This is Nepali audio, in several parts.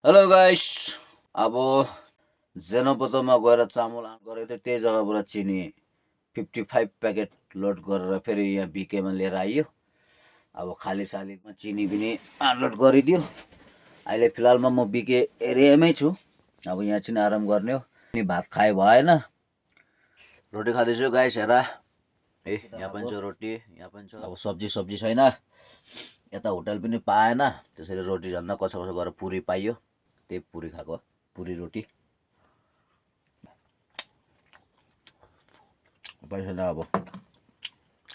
Hello guys. अब जेनोपतोमा गएर चामल गरेको थियो, त्यही जग्गाबाट चिनी 55 प्याकेट लोड गरेर फेरि यहाँ बिकेमा लिएर आइयो। अब खाली सालीमा चिनी पनि अनलोड गरिदियो। अहिले फिलहालमा म बिके एरियामै छु। अब यहाँ चाहिँ आराम गर्ने हो। अनि भात खाए भएन, रोटी खाँदैछु गाइस। हेर है, यहाँ पनि छ रोटी, यहाँ पनि छ। अब सब्जी छैन, यता होटल पनि पाएन, त्यसैले रोटी झन्डा कसो कसो गरेर पुरी पाइयो, त्यही पुरी खाएको, पुरी रोटी। पैसा न अब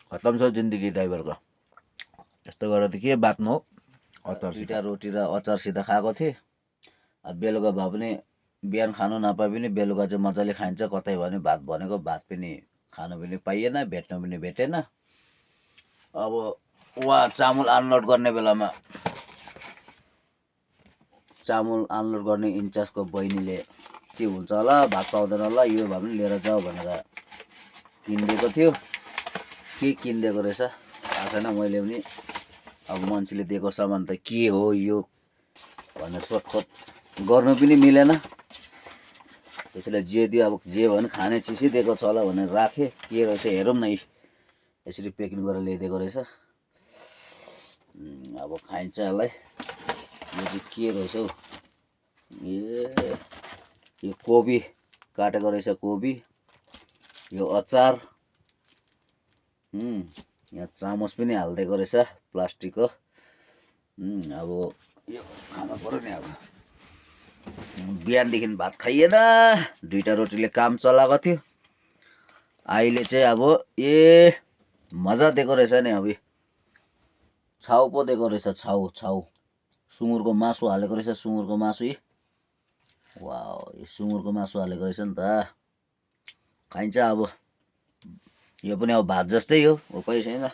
खत्तम छ जिन्दगी ड्राइभरको। यस्तो गरेर त के बाँच्नु हो। अचार दुईवटा रोटी र अचारसित खाएको थिएँ। अब बेलुका भए पनि बिहान खानु नपाए पनि बेलुका चाहिँ मजाले खाइन्छ। कतै भने भात भनेको भात पनि खानु पनि पाइएन, भेट्नु पनि भेटेन। अब उहाँ चामल अनलोड गर्ने बेलामा चामल अनलोड गर्ने इन्चार्जको बहिनीले के हुन्छ होला, भात पाउँदैन होला, यो भए पनि लिएर जाऊ भनेर किनिदिएको थियो। के किनिदिएको रहेछ थाहा छैन। मैले पनि अब मान्छेले दिएको सामान त के हो यो भनेर सोधखोज गर्नु पनि मिलेन। त्यसैले जे दियो, अब जे भने खाने चिजै दिएको छ होला भनेर राखेँ। के रहेछ हेरौँ न। यसरी पेकिङ गरेर ल्याइदिएको रहेछ। अब खाइन्छ यसलाई। यो चाहिँ के रहेछ हौ। यो कोबी काटेको रहेछ, कोबी। यो अचार। यहाँ चामच पनि हालिदिएको रहेछ प्लास्टिकको। अब यो खानु पर्यो नि। अब बिहानदेखि भात खाइएन, दुईवटा रोटीले काम चलाएको थियो। अहिले चाहिँ अब मजा दिएको रहेछ नि। अब छाउ पो दिएको रहेछ, छाउ सुँगुरको मासु हालेको रहेछ। सुँगुरको मासु, वाह, यो सुँगुरको मासु हालेको रहेछ नि त। खाइन्छ अब। यो पनि अब भात जस्तै हो, उपाय छैन।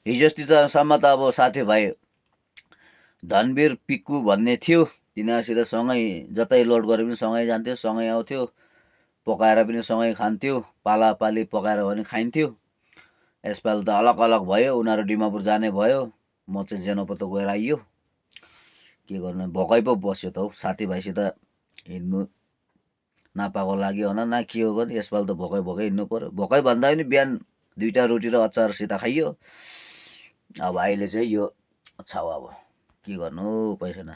हिजोअस्तिसम्म त अब साथीभाइ धनवीर पिक्कु भन्ने थियो, तिनीहरूसित सँगै जतै लोड गरे पनि सँगै जान्थ्यो, सँगै आउँथ्यो, पकाएर पनि सँगै खान्थ्यो, पालापाली पकाएर पनि खाइन्थ्यो। यसपालि त अलग अलग भयो, उनीहरू डिमापुर जाने भयो, म चाहिँ जेनोपतो गएर आइयो। के गर्नु, भोकै पो बस्यो त हौ। साथीभाइसित हिँड्नु नपाएको लाग्यो होला न के हो गर्नु। यसपालि त भोकै हिँड्नु पर्यो। भोकै भन्दा पनि बिहान दुईवटा रोटी र अचारसित खाइयो। अब अहिले चाहिँ यो छाउ। अब के गर्नु, उपाय छैन।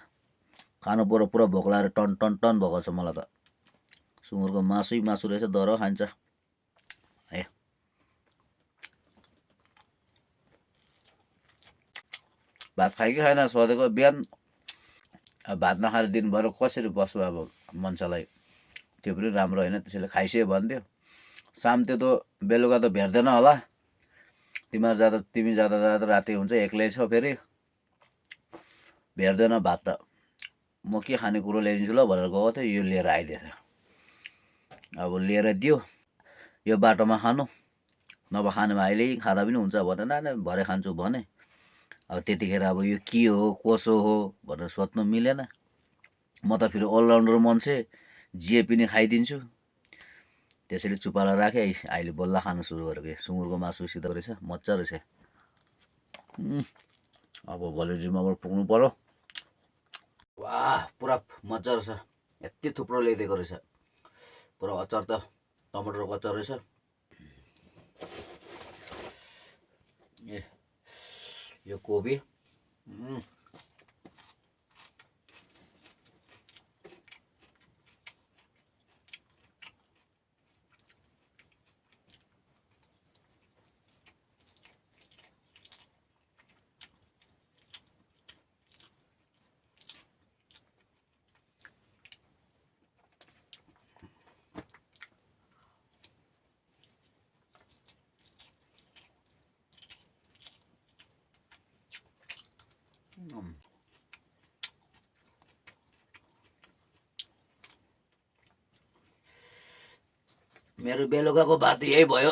खानु पर्यो। पुरा भोक लागेर टन टन टन भएको छ मलाई त। सुँगुरको मासु रहेछ, दर खान्छ है। भात खायो कि खाएन सोधेको। बिहान अब भात नखाएर दिनभर कसरी बस्नु। अब मान्छेलाई त्यो पनि राम्रो होइन। त्यसैले खाइसक्यो भन्थ्यो। शाम त्यो त बेलुका त भेट्दैन होला। तिमी जाँदा जाँदा राति हुन्छ, एक्लै छ फेरि भेट्दैन भात त। म के खाने कुरो ल्याइदिन्छु ल भनेर गएको थिएँ, यो लिएर आइदिएछ। अब लिएर दियो, यो बाटोमा खानु, नभए खाने भए अहिले खाँदा पनि हुन्छ भनेर न भरे खान्छु भने। अब त्यतिखेर अब यो के हो कसो हो भनेर सोध्नु मिलेन। म त फेरि अलराउन्डर मान्छे, जे पनि खाइदिन्छु। त्यसैले चुपाला राखेँ। अहिले बल्ल खानु सुरु गरेको। सुँगुरको मासुसित रहेछ, मजा रहेछ। अब भोलि डिमापुर पुग्नु पर्यो। वाह, पुरा मजा रहेछ। यति थुप्रो ल्याइदिएको रहेछ। पुरा अचार त टमाटरको अचार रहेछ। यो कोबी, मेरो बेलुकाको भात यही भयो।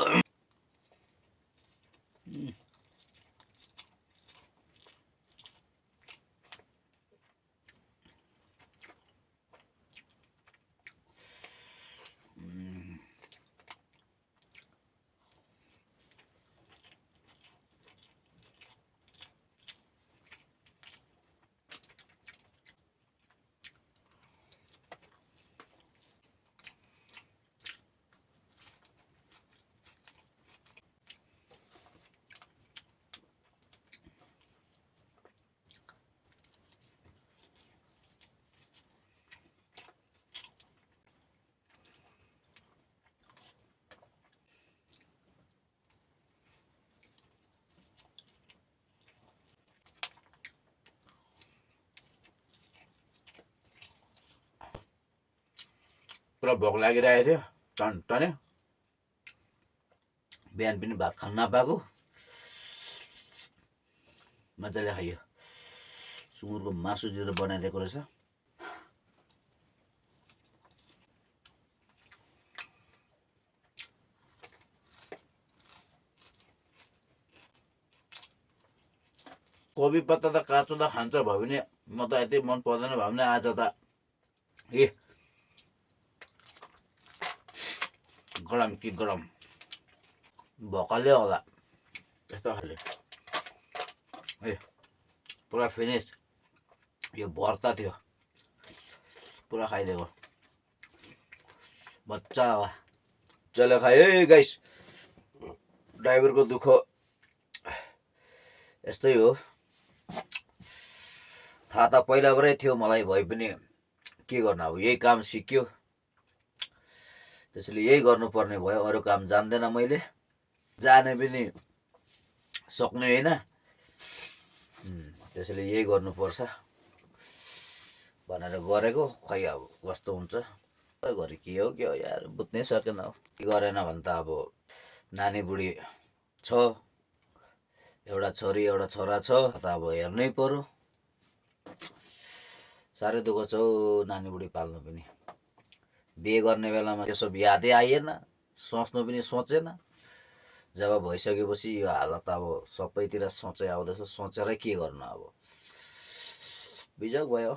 पुरा भोक लागिरहेको थियो टन्टने। बिहान पनि भात खान नपाएको, मजाले खायो। सुँगुरको मासु दिएर बनाइदिएको रहेछ। कोबी पत्ता त काँचो त खान्छ भयो भने म त यति मन पर्दैन भयो भने आज त गरम कि गरम भोकले होला यस्तो खाले। पुरा फिनिस। यो भर्ता थियो, पुरा खाइदिएको बच्चा होला। चलो खायो है गाइस। ड्राइभरको दुःख यस्तै हो। थाहा त पहिलाबाटै थियो मलाई, भए पनि के गर्नु, अब यही काम सिक्यो त्यसैले यही गर्नुपर्ने भयो। अरू काम जान्दैन मैले, जाने पनि सक्ने होइन, त्यसैले यही गर्नुपर्छ भनेर गरेको। खै अब कस्तो हुन्छ घरि के हो यार बुझ्नै सकेन। के गरेन भने त अब नानी बुढी छ, एउटा छोरी एउटा छोरा छ, त अब हेर्नै पर्यो। साह्रै दुःख छ हौ नानी बुढी पाल्नु पनि। बिहे गर्ने बेलामा त्यो सब यादै आइएन, सोच्नु पनि सोचेन। जब भइसकेपछि यो हालत अब सबैतिर सोचै आउँदैछ, सोचेर के गर्नु अब, बिजोग भयो।